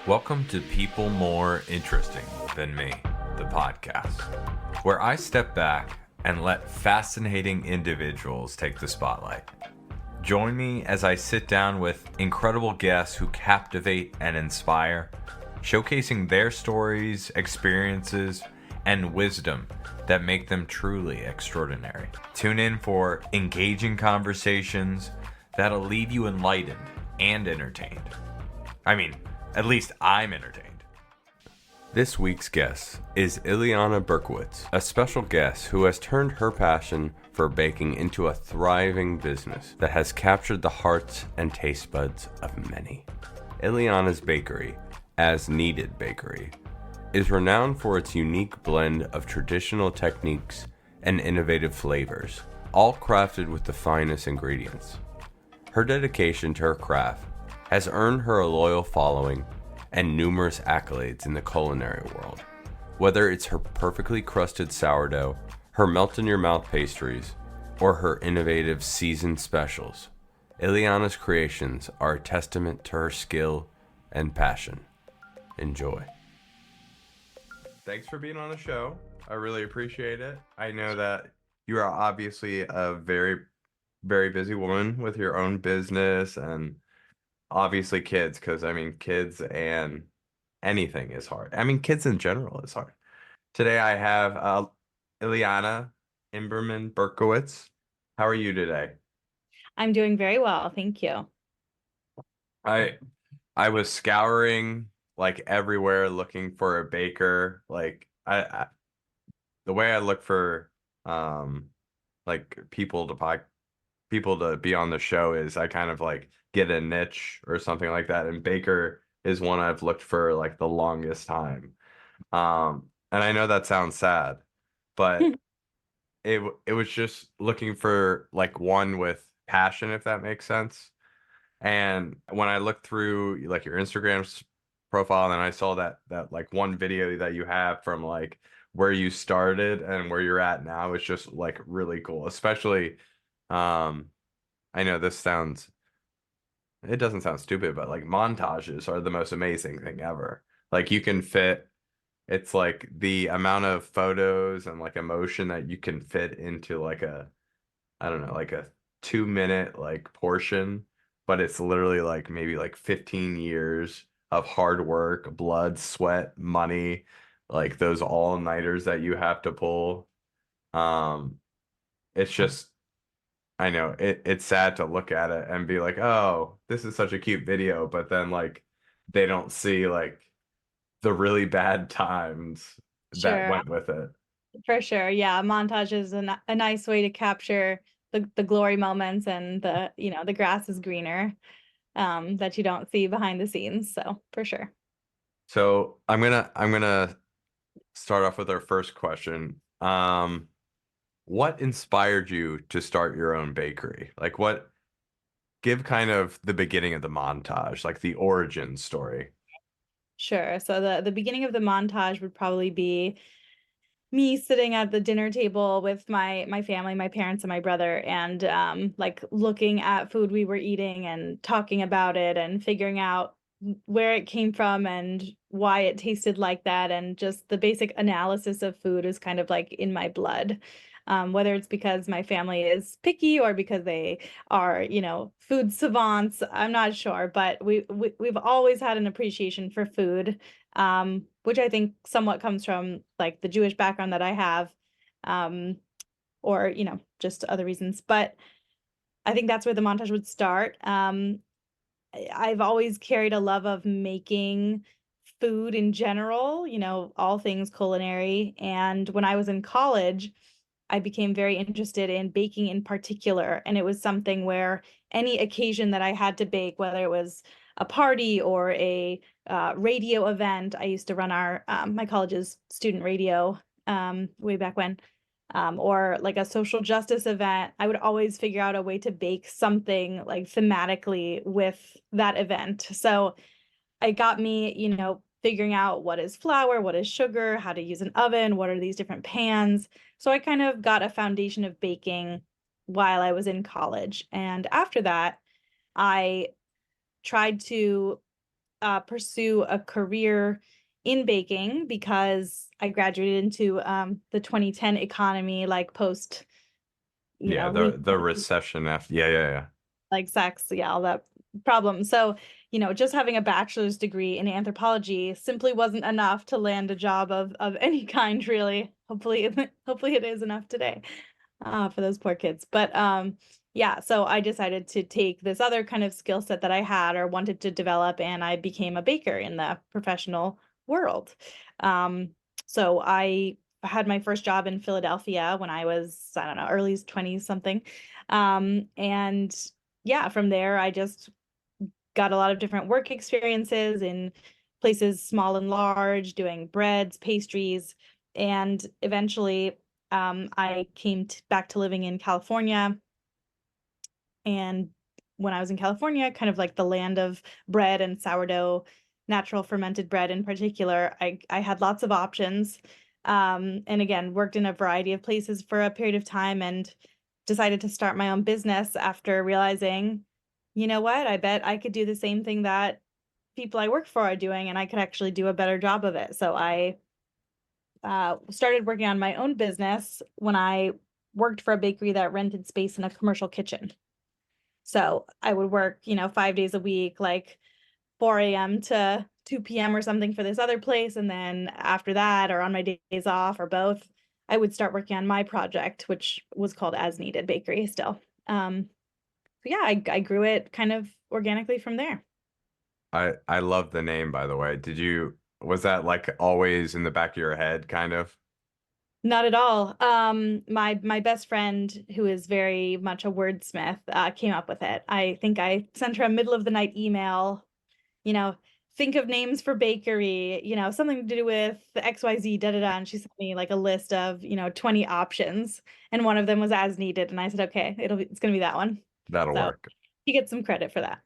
Welcome to People More Interesting Than Me, the podcast, where I step back and let fascinating individuals take the spotlight. Join me as I sit down with incredible guests who captivate and inspire, showcasing their stories, experiences, and wisdom that make them truly extraordinary. Tune in for engaging conversations that'll leave you enlightened and entertained. At least I'm entertained. This week's guest is Iliana Berkowitz, a special guest who has turned her passion for baking into a thriving business that has captured the hearts and taste buds of many. Iliana's bakery, as Kneaded Bakery, is renowned for its unique blend of traditional techniques and innovative flavors, all crafted with the finest ingredients. Her dedication to her craft has earned her a loyal following and numerous accolades in the culinary world. Whether it's her perfectly crusted sourdough, her melt-in-your-mouth pastries, or her innovative seasoned specials, Iliana's creations are a testament to her skill and passion. Enjoy. Thanks for being on the show. I really appreciate it. I know that you are obviously a very, very busy woman with your own business and obviously kids, because kids and anything is hard. Kids in general is hard. Today I have Iliana Imberman Berkowitz. How are you today? I'm doing very well, thank you. I was scouring like everywhere looking for a baker. The way I look for like people to be on the show is I kind of like get a niche or something like that. And baker is one I've looked for like the longest time. And I know that sounds sad, but it was just looking for like one with passion, if that makes sense. And when I looked through like your profile, and I saw that like one video that you have from like where you started and where you're at now, it's just like really cool. Especially, I know it doesn't sound stupid, but like montages are the most amazing thing ever. Like you can fit, it's like the amount of photos and like emotion that you can fit into like I don't know, like a 2 minute like portion, but it's literally like maybe like 15 years of hard work, blood, sweat, money, like those all-nighters that you have to pull. Um, it's just, I know it's sad to look at it and be like, oh, this is such a cute video, but then like they don't see like the really bad times that Sure, went with it. for sure. Yeah, montage is a nice way to capture the glory moments and the grass is greener that you don't see behind the scenes. So for sure. So I'm gonna start off with our first question. What inspired you to start your own bakery? Give kind of the beginning of the montage, like the origin story. Sure. So the beginning of the montage would probably be me sitting at the dinner table with my family, my parents and my brother, and like looking at food we were eating and talking about it and figuring out where it came from and why it tasted like that, and just the basic analysis of food is kind of like in my blood. Whether it's because my family is picky or because they are, food savants, I'm not sure, but we've always had an appreciation for food, which I think somewhat comes from like the Jewish background that I have, um, or just other reasons. But I think that's where the montage would start. I've always carried a love of making food in general, all things culinary. And when I was in college, I became very interested in baking in particular. And it was something where any occasion that I had to bake, whether it was a party or a radio event, I used to run my college's student radio way back when, or like a social justice event, I would always figure out a way to bake something like thematically with that event. So it got me, figuring out what is flour, what is sugar, how to use an oven, what are these different pans. So I kind of got a foundation of baking while I was in college. And after that, I tried to pursue a career in baking because I graduated into the 2010 economy, like post, Yeah, late the recession after. Yeah, yeah, yeah. like sex, yeah, all that problem. So, just having a bachelor's degree in anthropology simply wasn't enough to land a job of any kind, really. Hopefully it is enough today, for those poor kids. But yeah, so I decided to take this other kind of skill set that I had or wanted to develop, and I became a baker in the professional world. Um, so I had my first job in Philadelphia when I was, I don't know, early 20s something. And yeah, from there, I just got a lot of different work experiences in places small and large, doing breads, pastries, and eventually I came back to living in California. And when I was in California, kind of like the land of bread and sourdough, natural fermented bread in particular, I had lots of options. And again, worked in a variety of places for a period of time and decided to start my own business after realizing, you know what, I bet I could do the same thing that people I work for are doing, and I could actually do a better job of it. So I started working on my own business when I worked for a bakery that rented space in a commercial kitchen. So I would work, 5 days a week, like 4 a.m. to 2 p.m. or something for this other place. And then after that, or on my days off, or both, I would start working on my project, which was called As Needed Bakery still. So yeah, I grew it kind of organically from there. I love the name, by the way. Was that like always in the back of your head, kind of? Not at all. My best friend, who is very much a wordsmith, came up with it. I think I sent her a middle of the night email, you know, think of names for bakery, something to do with the XYZ, da da da. And she sent me like a list of, 20 options. And one of them was As Needed. And I said, okay, it's gonna be that one. That'll So work. she gets some credit for that.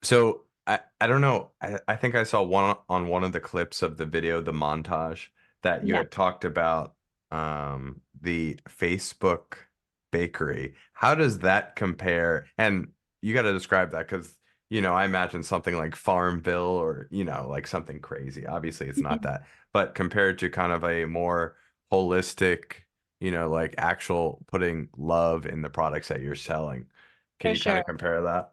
So I don't know. I think I saw one of the clips of the video, the montage that you Yeah. had talked about the Facebook bakery. How does that compare? And you got to describe that because I imagine something like Farmville or like something crazy. Obviously, it's not that, but compared to kind of a more holistic, like actual putting love in the products that you're selling. Can For you kind sure. of compare that?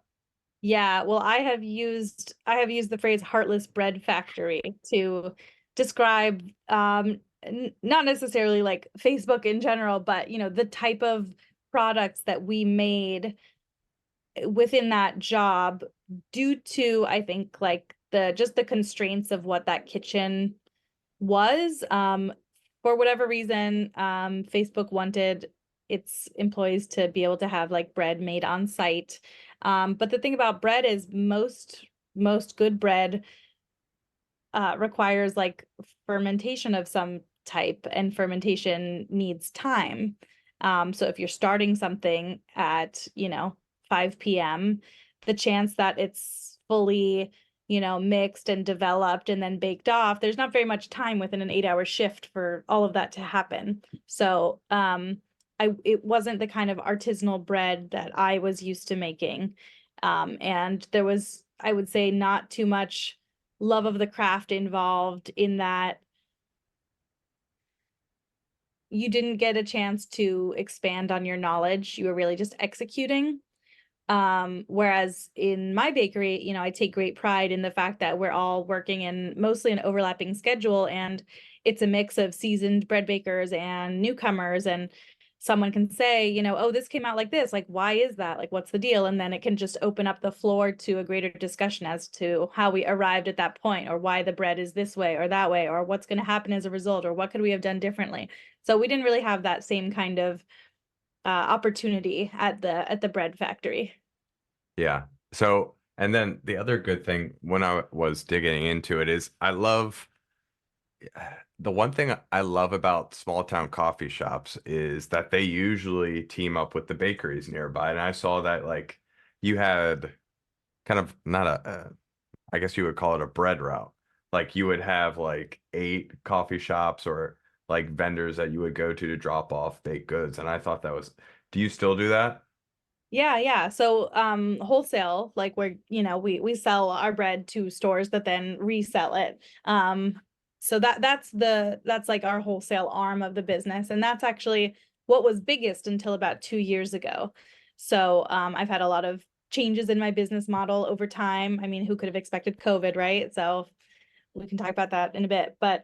Yeah, well, I have used the phrase heartless bread factory to describe not necessarily like Facebook in general, but the type of products that we made within that job due to, I think, like the constraints of what that kitchen was. For whatever reason, Facebook wanted its employees to be able to have like bread made on site. But the thing about bread is most good bread requires like fermentation of some type, and fermentation needs time. So if you're starting something at, 5 p.m., the chance that it's fully, mixed and developed and then baked off, there's not very much time within an 8-hour shift for all of that to happen. So it wasn't the kind of artisanal bread that I was used to making. And there was, I would say, not too much love of the craft involved in that you didn't get a chance to expand on your knowledge. You were really just executing. Whereas in my bakery, I take great pride in the fact that we're all working in mostly an overlapping schedule, and it's a mix of seasoned bread bakers and newcomers. And someone can say, oh, this came out like this. Like, why is that? Like, what's the deal? And then it can just open up the floor to a greater discussion as to how we arrived at that point, or why the bread is this way or that way, or what's going to happen as a result, or what could we have done differently. So we didn't really have that same kind of opportunity at the bread factory. Yeah. So, and then the other good thing when I was digging into it is the one thing I love about small town coffee shops is that they usually team up with the bakeries nearby. And I saw that like you had kind of not I guess you would call it a bread route. Like you would have like 8 coffee shops or like vendors that you would go to drop off baked goods. And I thought that was, do you still do that? Yeah. So wholesale, like where, we sell our bread to stores that then resell it. So that's like our wholesale arm of the business. And that's actually what was biggest until about 2 years ago. So I've had a lot of changes in my business model over time. I mean, who could have expected COVID, right? So we can talk about that in a bit. But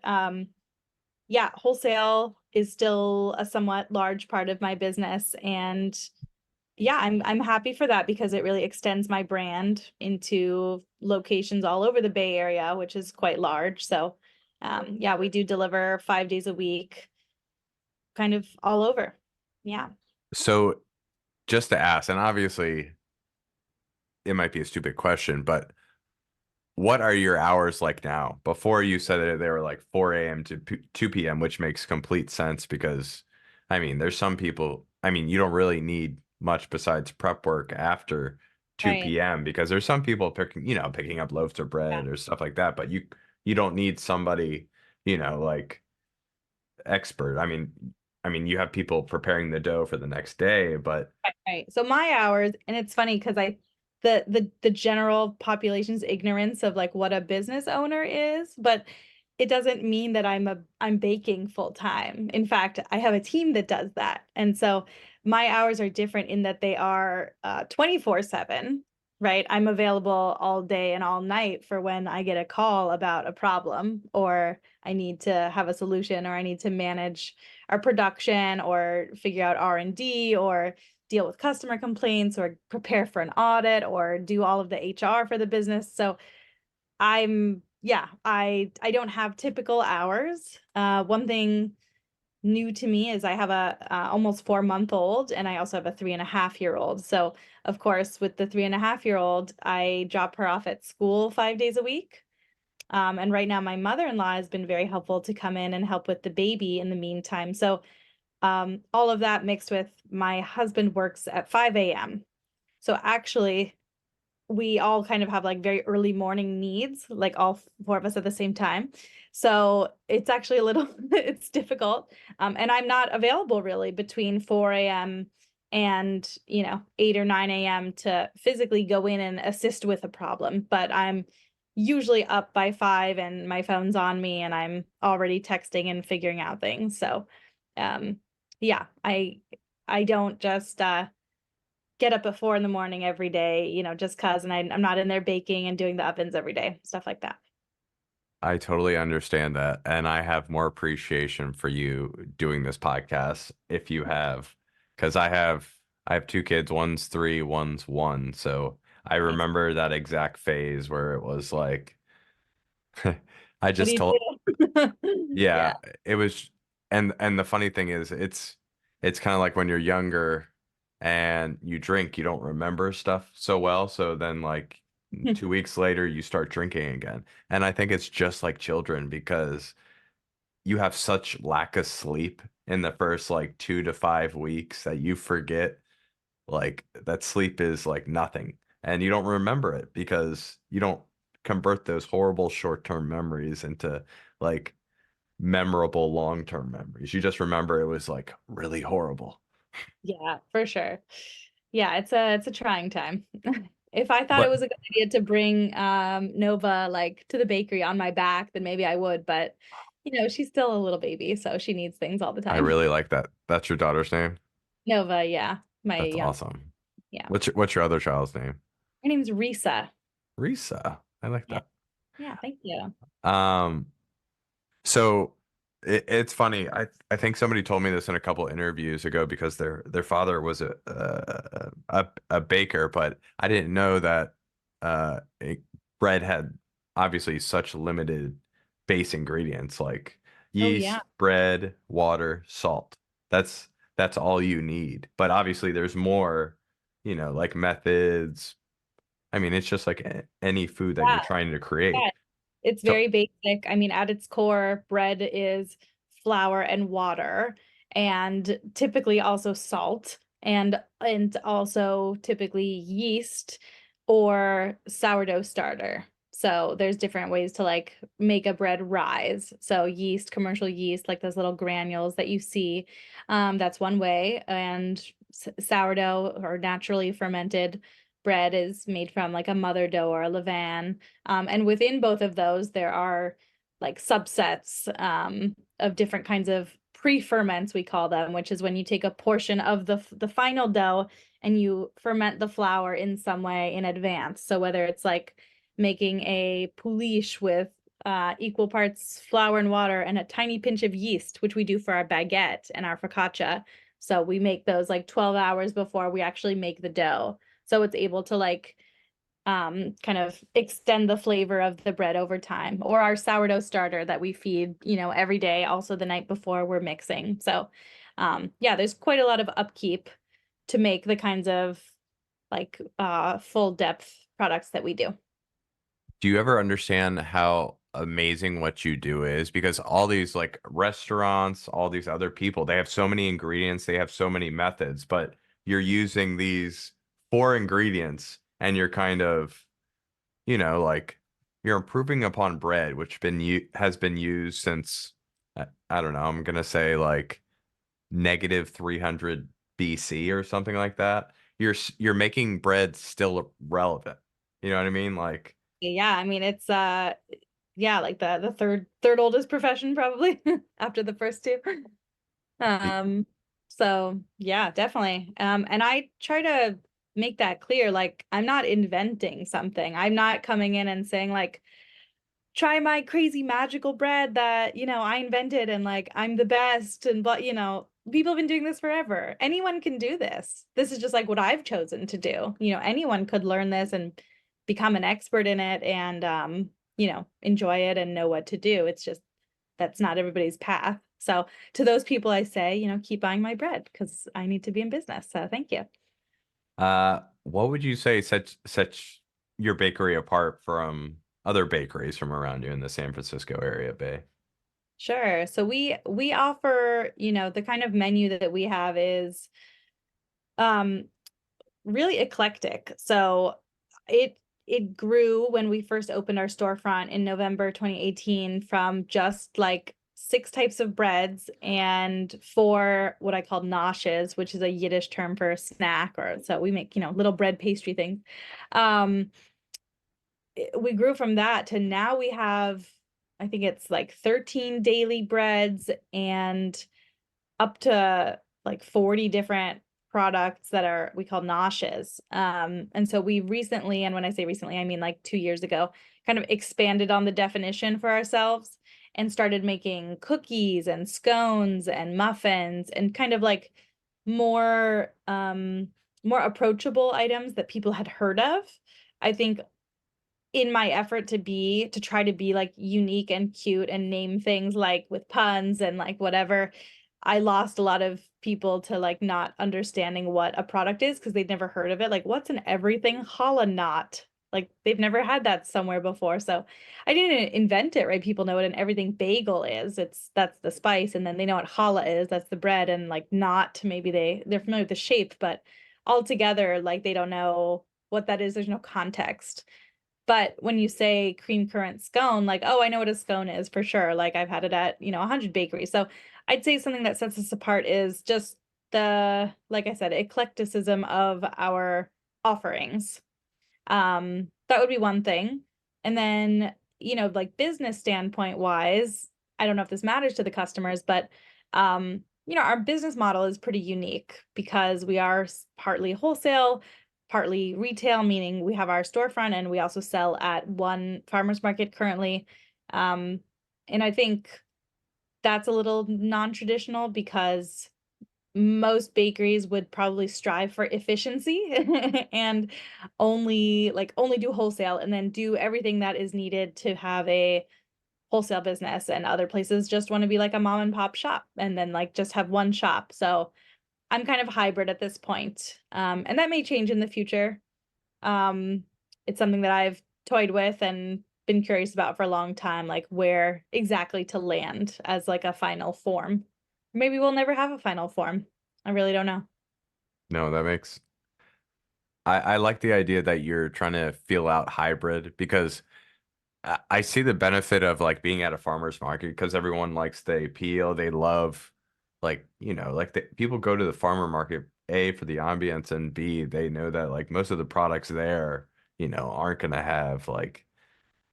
yeah, wholesale is still a somewhat large part of my business. And yeah, I'm happy for that because it really extends my brand into locations all over the Bay Area, which is quite large. So yeah, we do deliver 5 days a week, kind of all over. Yeah. So just to ask, and obviously it might be a stupid question, but what are your hours like now? Before you said that they were like 4 a.m. to 2 p.m., which makes complete sense because, I mean, there's some people, I mean, you don't really need much besides prep work after Right. 2 p.m. because there's some people picking up loaves of Yeah. bread or stuff like that, but you don't need somebody, like expert. I mean, you have people preparing the dough for the next day, but Right. So my hours, and it's funny because the general population's ignorance of like what a business owner is, but it doesn't mean that I'm baking full time. In fact, I have a team that does that. And so my hours are different in that they are 24/7, right? I'm available all day and all night for when I get a call about a problem or I need to have a solution or I need to manage our production or figure out R&D or deal with customer complaints or prepare for an audit or do all of the HR for the business. So I don't have typical hours. One thing new to me is I have a almost 4 month old and I also have a 3.5 year old. So of course, with the 3.5 year old, I drop her off at school 5 days a week. And right now, my mother-in-law has been very helpful to come in and help with the baby in the meantime. So all of that mixed with my husband works at 5 a.m. So actually, we all kind of have like very early morning needs, like all four of us at the same time. So it's actually a little, it's difficult. And I'm not available really between 4 a.m. and, 8 or 9 a.m. to physically go in and assist with a problem. But I'm usually up by 5 and my phone's on me and I'm already texting and figuring out things. So, um, yeah, I don't just get up at 4 in the morning every day, just cause, and I'm not in there baking and doing the ovens every day, stuff like that. I totally understand that. And I have more appreciation for you doing this podcast if you have, because I have two kids, one's 3, one's 1. So I Nice. remember that exact phase where it was like I What do just you told do? yeah, Yeah. it was and the funny thing is it's kind of like when you're younger and you drink, you don't remember stuff so well. So then like 2 weeks later you start drinking again. And I think it's just like children because you have such lack of sleep in the first like 2 to 5 weeks that you forget like that sleep is like nothing. And you don't remember it because you don't convert those horrible short-term memories into like memorable long-term memories. You just remember it was like really horrible. Yeah, for sure. Yeah, it's a trying time. If I thought it But was a good idea to bring Nova like to the bakery on my back, then maybe I would, but she's still a little baby, so she needs things all the I time. really like that. That's your daughter's name? Nova, yeah, my That's young, awesome. yeah. What's your other child's name? Her name's Risa. Risa. I like Yeah, that. yeah, thank you. Um, so it's funny. I think somebody told me this in a couple interviews ago because their father was a baker, but I didn't know that bread had obviously such limited base ingredients like Oh yeah. yeast, bread, water, salt. That's that's all you need. But obviously there's more, like methods. I mean, it's just like any food that you're Yeah. trying to Yeah. create. It's So very basic. I mean, at its core, bread is flour and water, and typically also salt, and also typically yeast or sourdough starter. So there's different ways to like make a bread rise. So yeast, commercial yeast, like those little granules that you see, that's one way. And sourdough or naturally fermented bread is made from like a mother dough or a levain. And within both of those, there are like subsets of different kinds of pre-ferments, we call them, which is when you take a portion of the final dough and you ferment the flour in some way in advance. So whether it's like making a pouliche with equal parts flour and water and a tiny pinch of yeast, which we do for our baguette and our focaccia. So we make those like 12 hours before we actually make the dough. So it's able to like kind of extend the flavor of the bread over time, or our sourdough starter that we feed, every day, also the night before we're mixing. So yeah, there's quite a lot of upkeep to make the kinds of like full depth products that we do. Do you ever understand how amazing what you do is? Because all these like restaurants, all these other people, they have so many ingredients, they have so many methods, but you're using these four ingredients and you're kind of, like you're improving upon bread, which has been used since I don't know, I'm gonna say like negative 300 BC or something like that. You're making bread still relevant. You know what I mean? Like Yeah, I mean it's yeah, like the third oldest profession probably after the first two. Um so yeah, definitely. And I try to make that clear, like I'm not inventing something. I'm not coming in and saying like try my crazy magical bread that, I invented and like I'm the best and but people have been doing this forever. Anyone can do this. This is just like what I've chosen to do. Anyone could learn this and become an expert in it and enjoy it and know what to do. It's just that's not everybody's path. So to those people I say, keep buying my bread because I need to be in business. So thank you. what would you say sets your bakery apart from other bakeries from around you in the San Francisco area, Bay? Sure. So we offer, the kind of menu that we have is um really eclectic. So it grew when we first opened our storefront in November 2018 from just like 6 types of breads and 4 what I call noshes, which is a Yiddish term for a snack, or so we make, little bread pastry things. Um, we grew from that to now we have, I think it's like 13 daily breads and up to like 40 different products that are we call noshes. And so we recently, and when I say recently, I mean like 2 years ago, kind of expanded on the definition for ourselves and started making cookies and scones and muffins and kind of like more more approachable items that people had heard of. I think in my effort to try to be like unique and cute and name things like with puns and like whatever, I lost a lot of people to like not understanding what a product is because they'd never heard of it. Like, what's an everything challah knot? Like they've never had that somewhere before. So I didn't invent it, right? People know what an everything bagel is. That's the spice, and then they know what challah is. That's the bread, and like knot, maybe they're familiar with the shape, but altogether, like they don't know what that is. There's no context. But when you say cream currant scone, like, oh, I know what a scone is for sure. Like I've had it at, 100 bakeries. So I'd say something that sets us apart is just like I said, eclecticism of our offerings. That would be one thing. And then, like business standpoint wise, I don't know if this matters to the customers, but our business model is pretty unique because we are partly wholesale, partly retail, meaning we have our storefront and we also sell at one farmer's market currently. And I think that's a little non-traditional because most bakeries would probably strive for efficiency and only do wholesale and then do everything that is needed to have a wholesale business, and other places just want to be like a mom and pop shop and then like just have one shop. So I'm kind of hybrid at this point. And that may change in the future. Um, it's something that I've toyed with and been curious about for a long time, like where exactly to land as like a final form. Maybe we'll never have a final form. I really don't know. No, I like the idea that you're trying to feel out hybrid because I see the benefit of like being at a farmer's market because everyone likes the appeal. They love like, like people go to the farmer market A, for the ambience, and B, they know that like most of the products there, aren't gonna have like,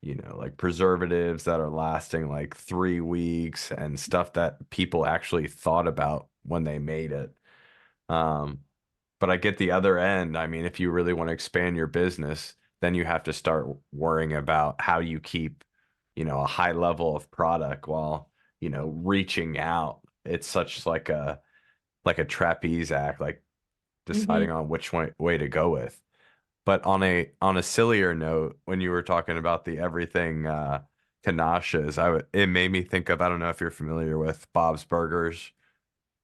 like preservatives that are lasting like 3 weeks and stuff that people actually thought about when they made it. Um, but I get the other end. I mean, if you really want to expand your business, then you have to start worrying about how you keep, a high level of product while, reaching out. It's such like a trapeze act, like Hmm. deciding on which way to go with. But on a sillier note, when you were talking about the everything ganaches, it made me think of, I don't know if you're familiar with Bob's Burgers,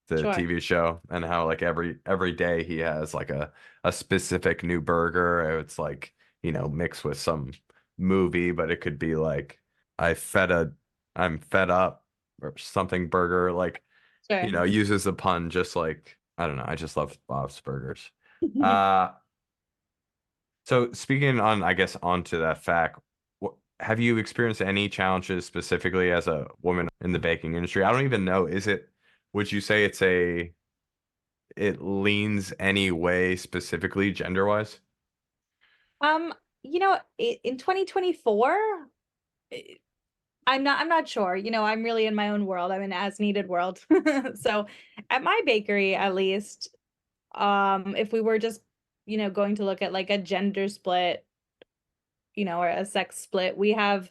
the Sure. TV show, and how like every day he has like a specific new burger. It's like, mixed with some movie, but it could be like I fed a I'm fed up or something burger, like, Sure. uses the pun just like, I don't know, I just love Bob's Burgers. Uh so speaking on, I guess, onto that fact, have you experienced any challenges specifically as a woman in the baking industry? I don't even know, would you say it leans any way specifically gender-wise? Um, in 2024, I'm not sure. I'm really in my own world. I'm in as needed world. So at my bakery, at least, if we were just, going to look at like a gender split, or a sex split, we have,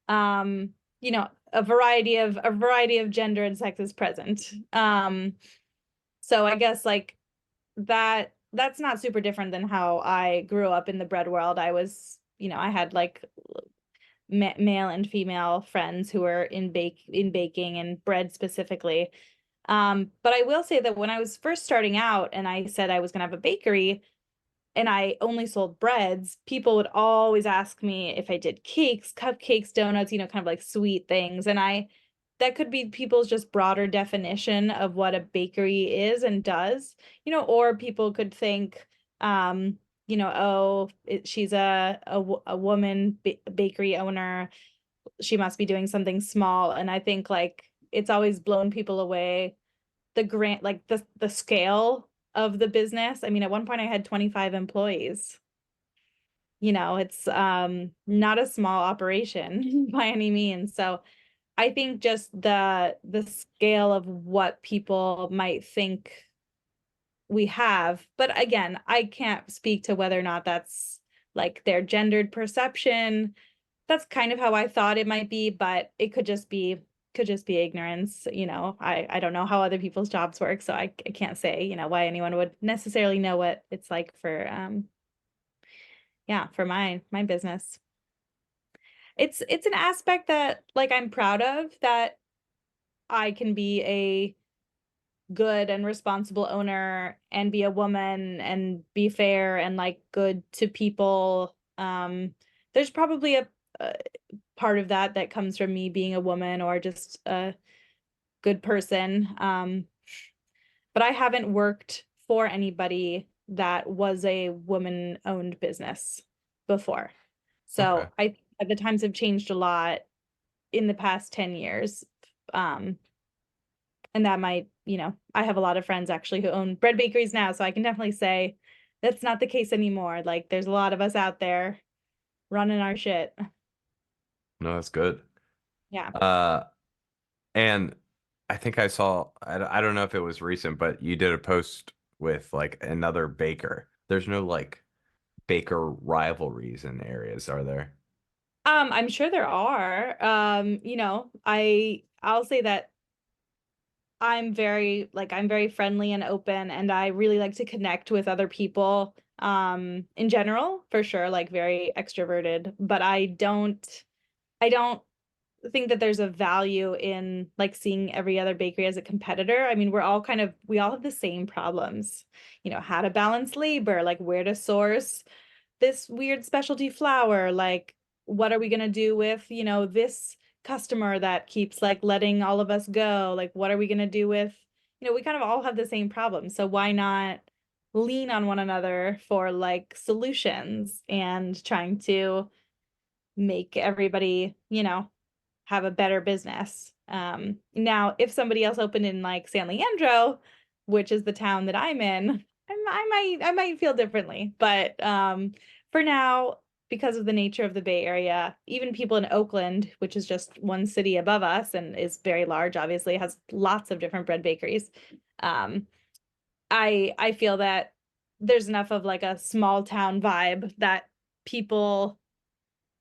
um, a variety of gender and sex is present. So I guess like that's not super different than how I grew up in the bread world. I had like male and female friends who were in baking and bread specifically. But I will say that when I was first starting out and I said I was going to have a bakery and I only sold breads, people would always ask me if I did cakes, cupcakes, donuts, kind of like sweet things. And that could be people's just broader definition of what a bakery is and does, or people could think, oh, she's a woman bakery owner. She must be doing something small. And I think like it's always blown people away, like the scale of the business. I mean, at one point I had 25 employees. It's not a small operation by any means. So I think just the scale of what people might think we have, but again, I can't speak to whether or not that's like their gendered perception. That's kind of how I thought it might be, but it could just be ignorance. I don't know how other people's jobs work, so I can't say, why anyone would necessarily know what it's like for yeah, for my business. It's an aspect that like I'm proud of, that I can be a good and responsible owner and be a woman and be fair and like good to people. There's probably a part of that comes from me being a woman or just a good person. But I haven't worked for anybody that was a woman-owned business before. Okay. So I think that the times have changed a lot in the past 10 years. Um, and that might, I have a lot of friends actually who own bread bakeries now, so I can definitely say that's not the case anymore. Like there's a lot of us out there running our shit. No, that's good. Yeah. Uh, and I think I don't know if it was recent, but you did a post with like another baker. There's no like baker rivalries in areas, are there? I'm sure there are. I'll say that I'm very friendly and open, and I really like to connect with other people in general, for sure, like very extroverted, but I don't think that there's a value in like seeing every other bakery as a competitor. I mean, we all have the same problems. How to balance labor, like where to source this weird specialty flour, like what are we going to do with, this customer that keeps like letting all of us go? Like what are we going to do with, we kind of all have the same problem. So why not lean on one another for like solutions and trying to make everybody, have a better business. Now, if somebody else opened in like San Leandro, which is the town that I'm in, I might feel differently, but for now, because of the nature of the Bay Area, even people in Oakland, which is just one city above us and is very large, obviously has lots of different bread bakeries. Um, I feel that there's enough of like a small town vibe that people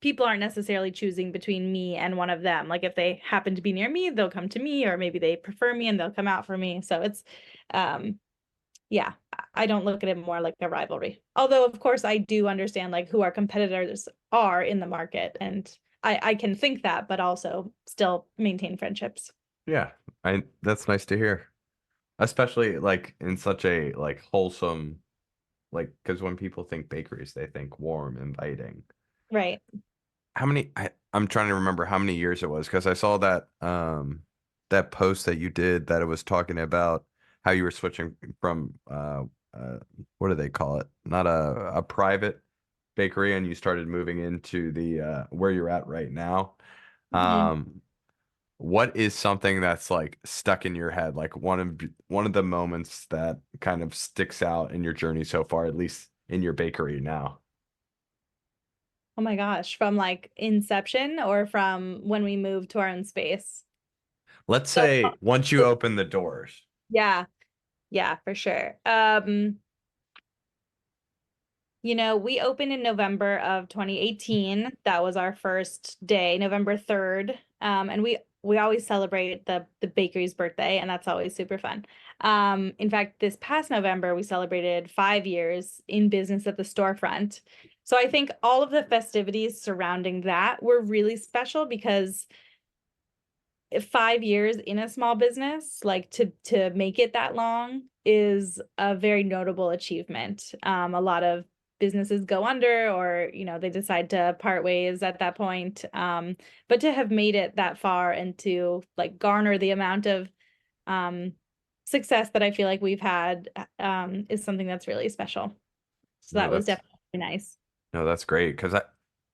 people aren't necessarily choosing between me and one of them. Like if they happen to be near me, they'll come to me, or maybe they prefer me and they'll come out for me. So it's um yeah, I don't look at it more like a rivalry. Although, of course, I do understand like who our competitors are in the market, and I can think that, but also still maintain friendships. Yeah, I that's nice to hear. Especially like in such a like wholesome like because when people think bakeries, they think warm, inviting. Right. How many I'm trying to remember how many years it was because I saw that that post that you did that it was talking about how you were switching from what do they call it? Not a private bakery and you started moving into the where you're at right now. Mhm. Um what is something that's like stuck in your head, like one of the moments that kind of sticks out in your journey so far, at least in your bakery now? Oh my gosh, from like inception or from when we moved to our own space? Let's So, say once you open the doors. yeah, yeah, for sure. We opened in November of 2018. That was our first day, November 3rd. And we always celebrate the bakery's birthday, and that's always super fun. In fact, this past November, we celebrated 5 years in business at the storefront. So I think all of the festivities surrounding that were really special because 5 years in a small business, like to make it that long is a very notable achievement. A lot of businesses go under or, they decide to part ways at that point. But to have made it that far and to like garner the amount of um, success that I feel like we've had is something that's really special. So No, that was that's definitely nice. no, that's great because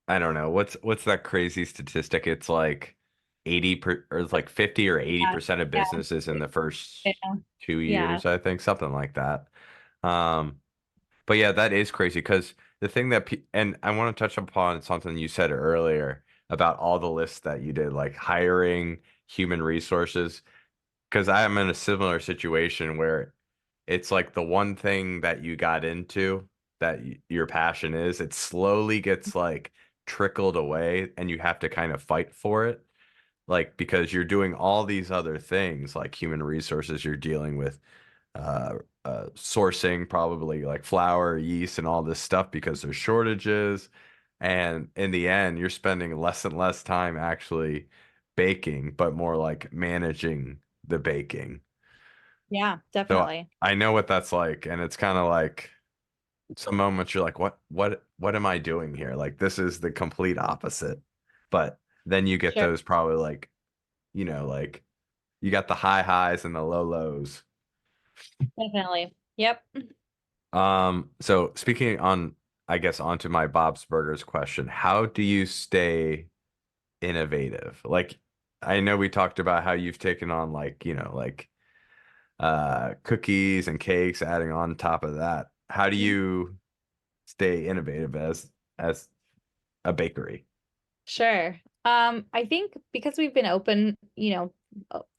I don't know what's that crazy statistic? It's like 80 or it's like 50 or Yeah, 80% of yeah, businesses in the yeah, first two yeah. years, I think, something like that. Um, but yeah, that is crazy because the thing that and I want to touch upon something you said earlier about all the lists that you did, like hiring human resources. Because I am in a similar situation where it's like the one thing that you got into that your passion is, it slowly gets like trickled away and you have to kind of fight for it. Like, because you're doing all these other things like human resources, you're dealing with uh, sourcing probably like flour, yeast, and all this stuff because there's shortages. And in the end, you're spending less and less time actually baking, but more like managing the baking. Yeah, So definitely. I know what that's like, and it's kind of like some moments you're like, what am I doing here? Like this is the complete opposite. But then you get Sure. those probably like, like you got the high highs and the low lows. Definitely. Yep. So speaking on, I guess onto my Bob's Burgers question, how do you stay innovative? Like, I know we talked about how you've taken on like, like cookies and cakes, adding on top of that. How do you stay innovative as a bakery? Sure. I think because we've been open,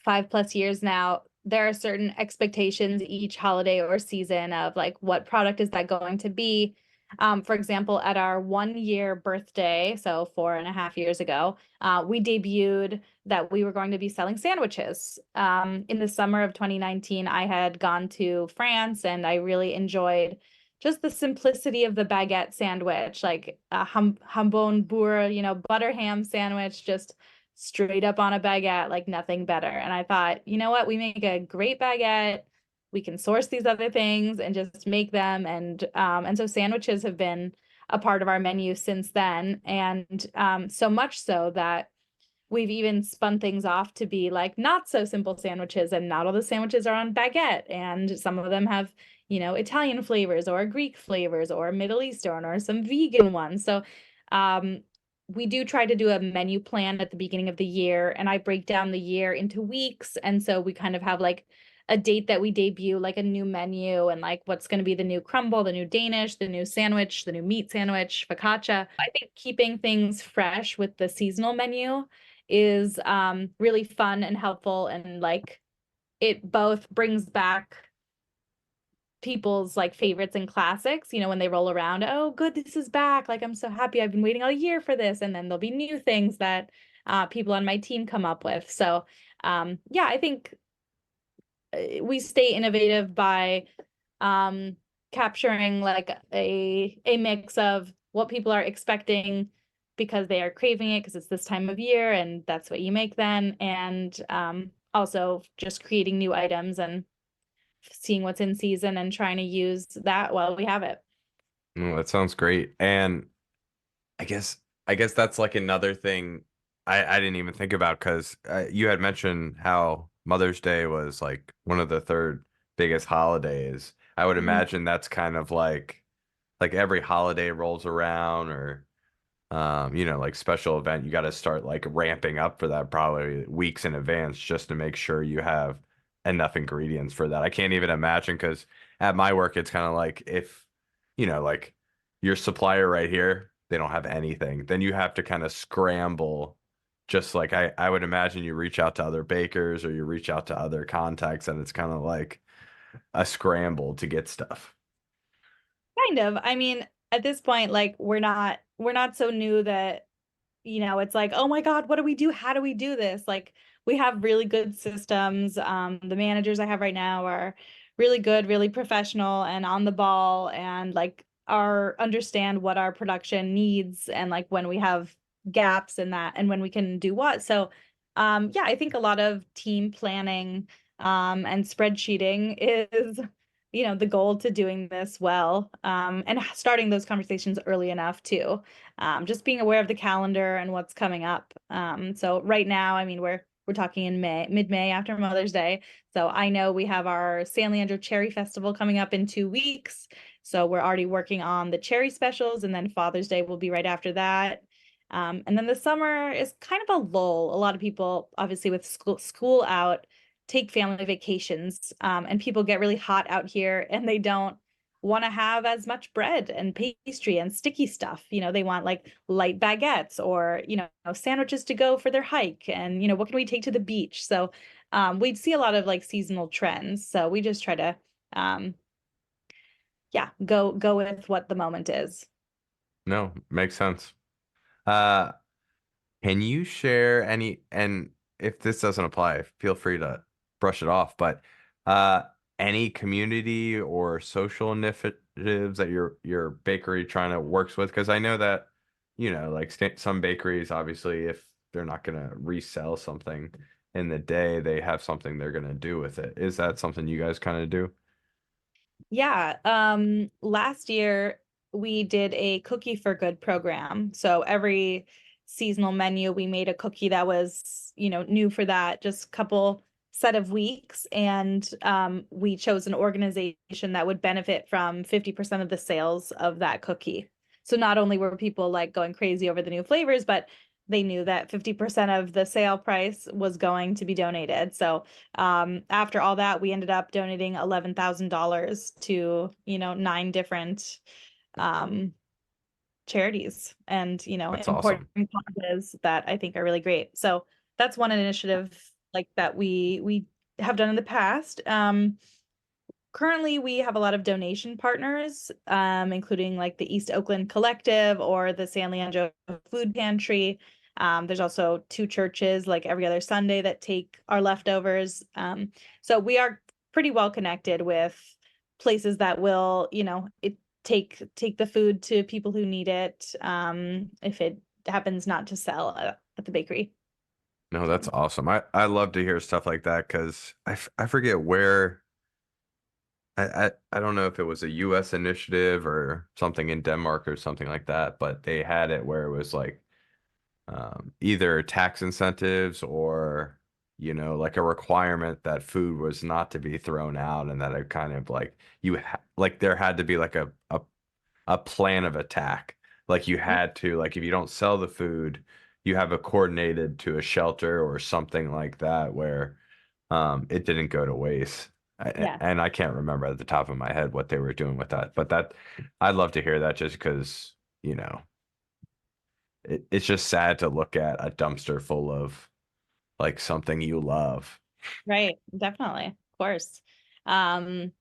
5+ years now, there are certain expectations each holiday or season of like what product is that going to be. For example, at our 1 year birthday, so 4.5 years ago, we debuted that we were going to be selling sandwiches. In the summer of 2019, I had gone to France and I really enjoyed just the simplicity of the baguette sandwich, like a jambon beurre, butter ham sandwich, just straight up on a baguette, like nothing better. And I thought, you know what, we make a great baguette. We can source these other things and just make them. And so sandwiches have been a part of our menu since then. And so much so that we've even spun things off to be like not so simple sandwiches, and not all the sandwiches are on baguette, and some of them have Italian flavors or Greek flavors or Middle Eastern or some vegan ones. So um we do try to do a menu plan at the beginning of the year, and I break down the year into weeks, and so we kind of have like a date that we debut like a new menu and like what's going to be the new crumble, the new Danish, the new sandwich, the new meat sandwich, focaccia. I think keeping things fresh with the seasonal menu is really fun and helpful, and like it both brings back people's like favorites and classics, you know, when they roll around, oh, good, this is back. Like, I'm so happy. I've been waiting all year for this. And then there'll be new things that people on my team come up with. So, yeah, I think we stay innovative by capturing like a mix of what people are expecting because they are craving it because it's this time of year and that's what you make then. And also just creating new items and seeing what's in season and trying to use that while we have it. Oh, that sounds great. And I guess I guess that's like another thing I didn't even think about because you had mentioned how Mother's Day was like one of the third biggest holidays. I would Mhm. imagine that's kind of like every holiday rolls around or like special event, you got to start like ramping up for that probably weeks in advance just to make sure you have enough ingredients for that. I can't even imagine because at my work, it's kind of like if, like your supplier right here, they don't have anything, then you have to kind of scramble. Just like I would imagine you reach out to other bakers or you reach out to other contacts and it's kind of like a scramble to get stuff. Kind of. I mean, at this point, like we're not so new that, you know, it's like, oh my God, what do we do? How do we do this? Like we have really good systems. The managers I have right now are really good, really professional and on the ball and like are understand what our production needs and like when we have gaps in that and when we can do what. So yeah, I think a lot of team planning and spreadsheeting is the goal to doing this well, and starting those conversations early enough too, just being aware of the calendar and what's coming up. So right now, I mean, we're talking in May, mid-May after Mother's Day. So I know we have our San Leandro Cherry Festival coming up in 2 weeks. So we're already working on the cherry specials, and then Father's Day will be right after that. And then the summer is kind of a lull. A lot of people, obviously, with school out, take family vacations, and people get really hot out here, and they don't want to have as much bread and pastry and sticky stuff. You know, they want like light baguettes or, sandwiches to go for their hike. And, what can we take to the beach? So we'd see a lot of like seasonal trends. So we just try to, um, yeah, go with what the moment is. No, makes sense. Uh, Can you share any, and if this doesn't apply, feel free to brush it off, but uh any community or social initiatives that your bakery trying to works with? Because I know that, like some bakeries, obviously, if they're not gonna resell something in the day, they have something they're gonna do with it. Is that something you guys kind of do? Yeah, last year we did a Cookie for Good program. So every seasonal menu, we made a cookie that was, new for that just couple set of weeks. And we chose an organization that would benefit from 50% of the sales of that cookie. So not only were people like going crazy over the new flavors, but they knew that 50% of the sale price was going to be donated. So after all that, we ended up donating $11,000 to, 9 different um, charities and, That's important awesome. causes that I think are really great. So that's one initiative like that we have done in the past. Currently, we have a lot of donation partners, including like the East Oakland Collective or the San Leandro Food Pantry. There's also 2 churches like every other Sunday that take our leftovers. So we are pretty well connected with places that will, take the food to people who need it, if it happens not to sell at the bakery. No, that's So. awesome. I love to hear stuff like that because I forget where. I don't know if it was a US initiative or something in Denmark or something like that, but they had it where it was like either tax incentives or like a requirement that food was not to be thrown out and that it kind of like like there had to be like a plan of attack. Like you had to like if you don't sell the food, you have it coordinated to a shelter or something like that where it didn't go to waste. Yeah. And I can't remember at the top of my head what they were doing with that. But that I'd love to hear that just because, you know, it's just sad to look at a dumpster full of like something you love. Right. Definitely. Of course. Um,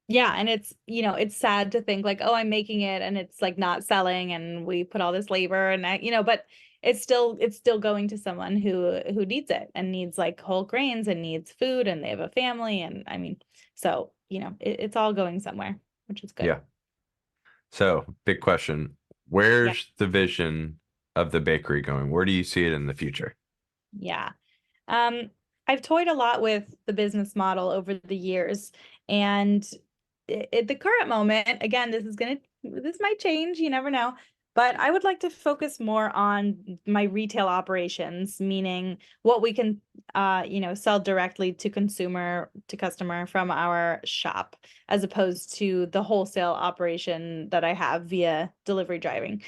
yeah, and it's, it's sad to think like, oh, I'm making it and it's like not selling and we put all this labor and but it's still going to someone who needs it and needs like whole grains and needs food and they have a family and I mean, so, it's all going somewhere, which is good. Yeah. So, big question. Yeah. Where's the vision of the bakery going? Where do you see it in the future? Yeah. Um, I've toyed a lot with the business model over the years, and at the current moment, again, this might change, you never know, but I would like to focus more on my retail operations, meaning what we can, sell directly to customer from our shop, as opposed to the wholesale operation that I have via delivery driving.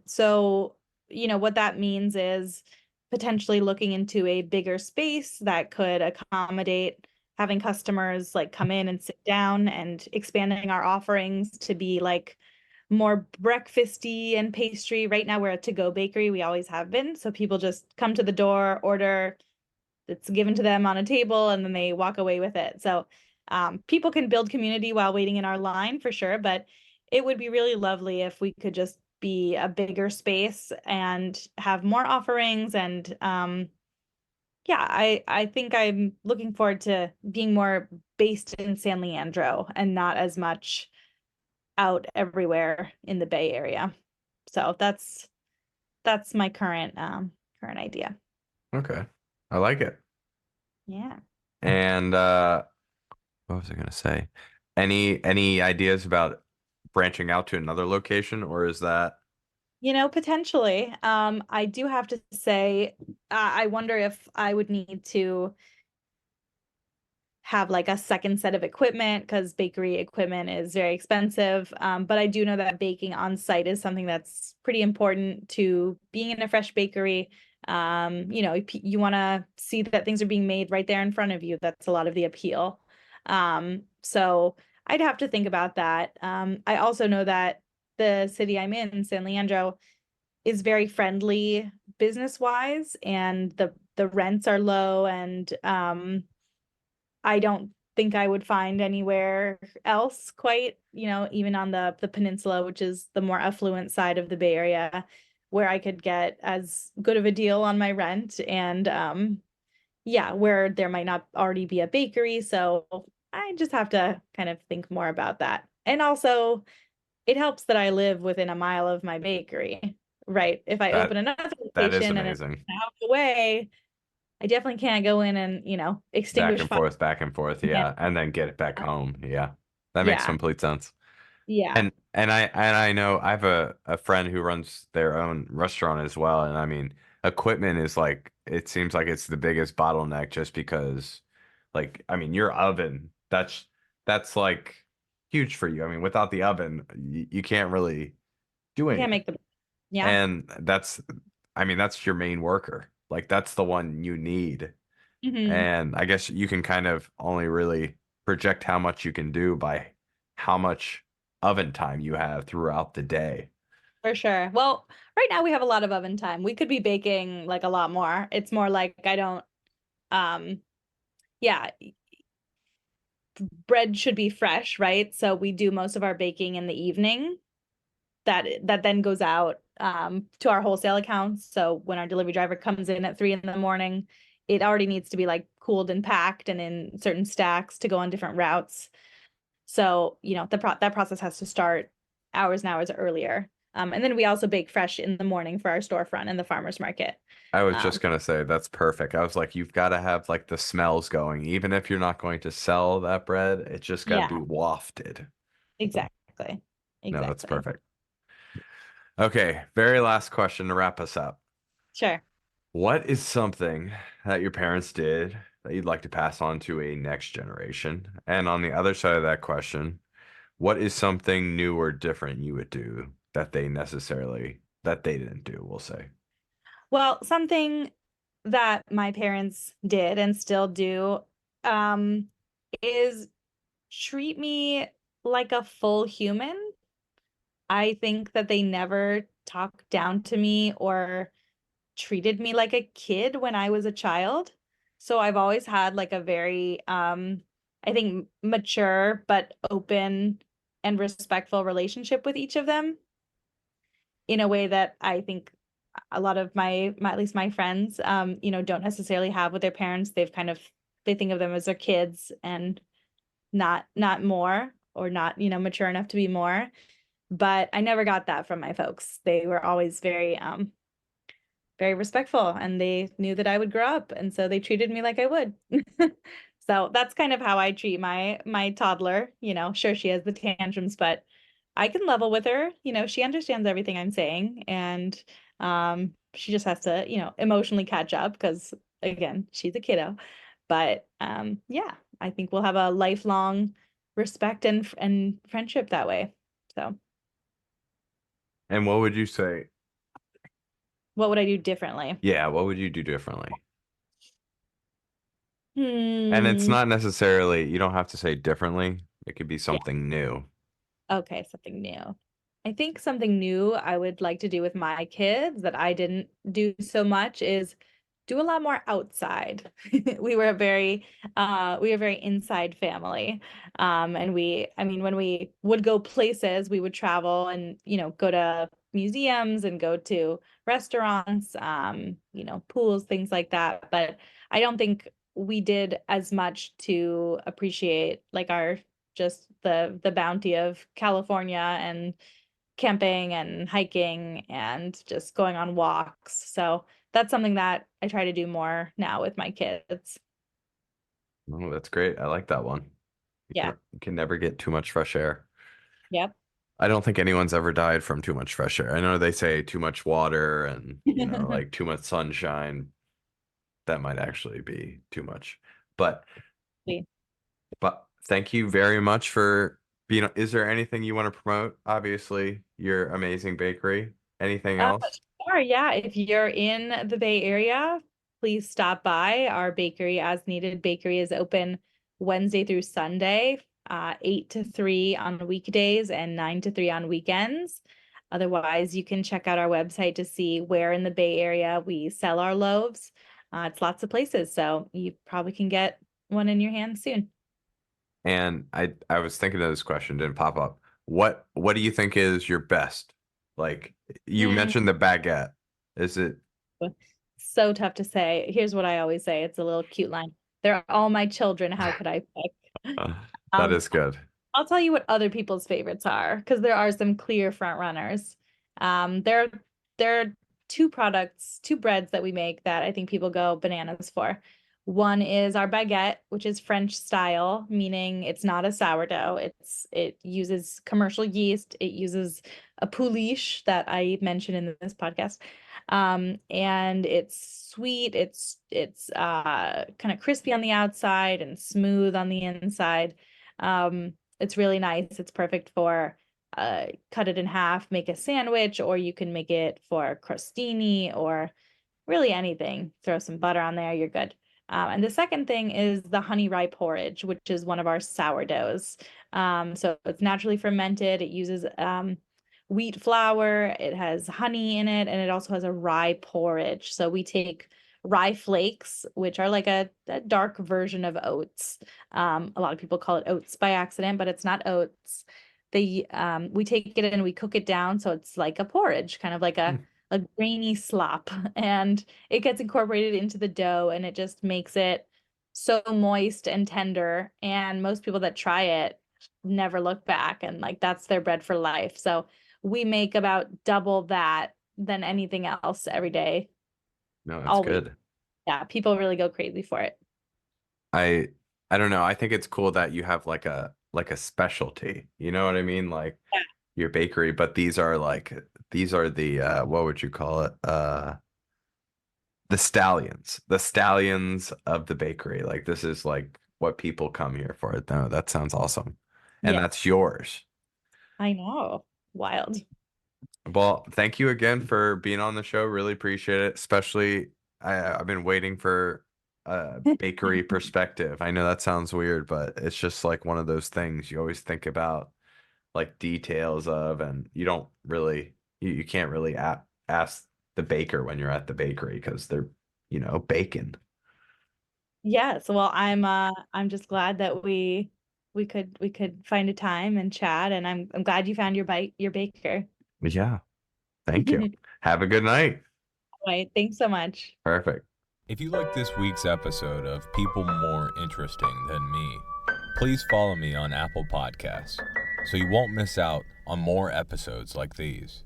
So, what that means is potentially looking into a bigger space that could accommodate having customers like come in and sit down and expanding our offerings to be like more breakfasty and pastry. Right now we're a to-go bakery. We always have been. So people just come to the door, order, it's given to them on a table, and then they walk away with it. So people can build community while waiting in our line for sure, but it would be really lovely if we could just be a bigger space and have more offerings and yeah, I think I'm looking forward to being more based in San Leandro and not as much out everywhere in the Bay Area. So that's my current idea. Okay. I like it. Yeah. And what was I gonna say? Any ideas about branching out to another location, or is that Potentially. I do have to say, I wonder if I would need to have like a second set of equipment because bakery equipment is very expensive. But I do know that baking on site is something that's pretty important to being in a fresh bakery. You want to see that things are being made right there in front of you. That's a lot of the appeal. So I'd have to think about that. I also know that the city I'm in, San Leandro, is very friendly business wise, and the rents are low and I don't think I would find anywhere else quite, even on the peninsula, which is the more affluent side of the Bay Area, where I could get as good of a deal on my rent and yeah, where there might not already be a bakery. So I just have to kind of think more about that. And also it helps that I live within a mile of my bakery, right? If I open that another that is location and it's amazing. out of the way, I definitely can't go in and, extinguish fire. Back and forth, Yeah. yeah, and then get it back home. Yeah. That makes Yeah. complete sense. Yeah. And I know I have a friend who runs their own restaurant as well, and I mean equipment is like it seems like it's the biggest bottleneck just because like I mean your oven that's like huge for you. I mean without the oven you can't really do You can't anything. make the, yeah. And that's I mean that's your main worker. Like that's the one you need. Hmm. And I guess you can kind of only really project how much you can do by how much oven time you have throughout the day. For sure. Well, right now we have a lot of oven time. We could be baking like a lot more. It's more like I don't, um, yeah, bread should be fresh, right? So we do most of our baking in the evening. That then goes out to our wholesale accounts. So when our delivery driver comes in at 3 in the morning, it already needs to be like cooled and packed and in certain stacks to go on different routes. So, that process has to start hours and hours earlier. And then we also bake fresh in the morning for our storefront and the farmer's market. I was Um, just gonna say that's perfect. I was like, you've got to have like the smells going, even if you're not going to sell that bread, it's just got to be yeah, wafted. exactly. No, that's Exactly. perfect. Okay, very last question to wrap us up. Sure. What is something that your parents did that you'd like to pass on to a next generation? And on the other side of that question, what is something new or different you would do that they didn't do, we'll say. Well, something that my parents did and still do, um, is treat me like a full human. I think that they never talked down to me or treated me like a kid when I was a child. So I've always had like a very I think mature but open and respectful relationship with each of them in a way that I think a lot of at least my friends don't necessarily have with their parents. They think of them as their kids and not more, or not, mature enough to be more. But I never got that from my folks. They were always very respectful, and they knew that I would grow up, and so they treated me like I would. So that's kind of how I treat my toddler. Sure, she has the tantrums, but I can level with her. She understands everything I'm saying, and she just has to, emotionally catch up because again, she's a kiddo. But yeah, I think we'll have a lifelong respect and friendship that way. So, And what would you say? what would I do differently? Yeah, what would you do differently? And it's Hmm. not necessarily, you don't have to say differently. It could be Yeah. something new. Okay, something new. I think something new I would like to do with my kids that I didn't do so much is do a lot more outside. We were a very inside family. And I mean, when we would go places, we would travel and, go to museums and go to restaurants, pools, things like that. But I don't think we did as much to appreciate like our just the bounty of California and camping and hiking and just going on walks. So that's something that I try to do more now with my kids. Oh, that's great. I like that one. Yeah. You can never get too much fresh air. Yep. I don't think anyone's ever died from too much fresh air. I know they say too much water and, like too much sunshine. That might actually be too much. But See. but thank you very much for being. Is there anything you want to promote? Obviously, your amazing bakery. Anything Uh, else? sure, yeah. If you're in the Bay Area, please stop by. Our bakery, As Needed Bakery, is open Wednesday through Sunday, 8 to 3 on weekdays and 9 to 3 on weekends. Otherwise, you can check out our website to see where in the Bay Area we sell our loaves. It's lots of places, so you probably can get one in your hand soon. And I was thinking of this question, didn't pop up. What do you think is your best? Like you mentioned the baguette. Is it So tough to say. Here's what I always say. It's a little cute line. They're all my children. How could I pick? that Um, is good. I'll tell you what other people's favorites are because there are some clear front runners. There are two breads that we make that I think people go bananas for. One is our baguette, which is French style, meaning it's not a sourdough. It uses commercial yeast. It uses a pouliche that I mentioned in this podcast. And it's sweet. It's kind of crispy on the outside and smooth on the inside. It's really nice. It's perfect for cut it in half, make a sandwich, or you can make it for crostini or really anything. Throw some butter on there, you're good. And the second thing is the honey rye porridge, which is one of our sourdoughs. So it's naturally fermented. It uses wheat flour. It has honey in it, and it also has a rye porridge. So we take rye flakes, which are like a dark version of oats. A lot of people call it oats by accident, but it's not oats. We take it and we cook it down so it's like a porridge, kind of like Hmm. a grainy slop, and it gets incorporated into the dough, and it just makes it so moist and tender. And most people that try it never look back, and like that's their bread for life. So we make about double that than anything else every day, No, that's always. good. Yeah, people really go crazy for it. I I don't know. I think it's cool that you have like a specialty. You know what I mean? Like Yeah. your bakery, but these are the what would you call it? The stallions. The stallions of the bakery. Like this is like what people come here for. No, that sounds awesome. And Yeah, that's yours. I know. Wild. Well, thank you again for being on the show. Really appreciate it. Especially I've been waiting for bakery perspective. I know that sounds weird, but it's just like one of those things you always think about like details of, and you don't really, you can't really ask the baker when you're at the bakery because they're, baking. Yes, well, I'm just glad that we could find a time and chat, and I'm glad you found your baker. Yeah. Thank you. Have a good night. Right, thanks so much. Perfect. If you like this week's episode of People More Interesting Than Me, please follow me on Apple Podcasts so you won't miss out on more episodes like these.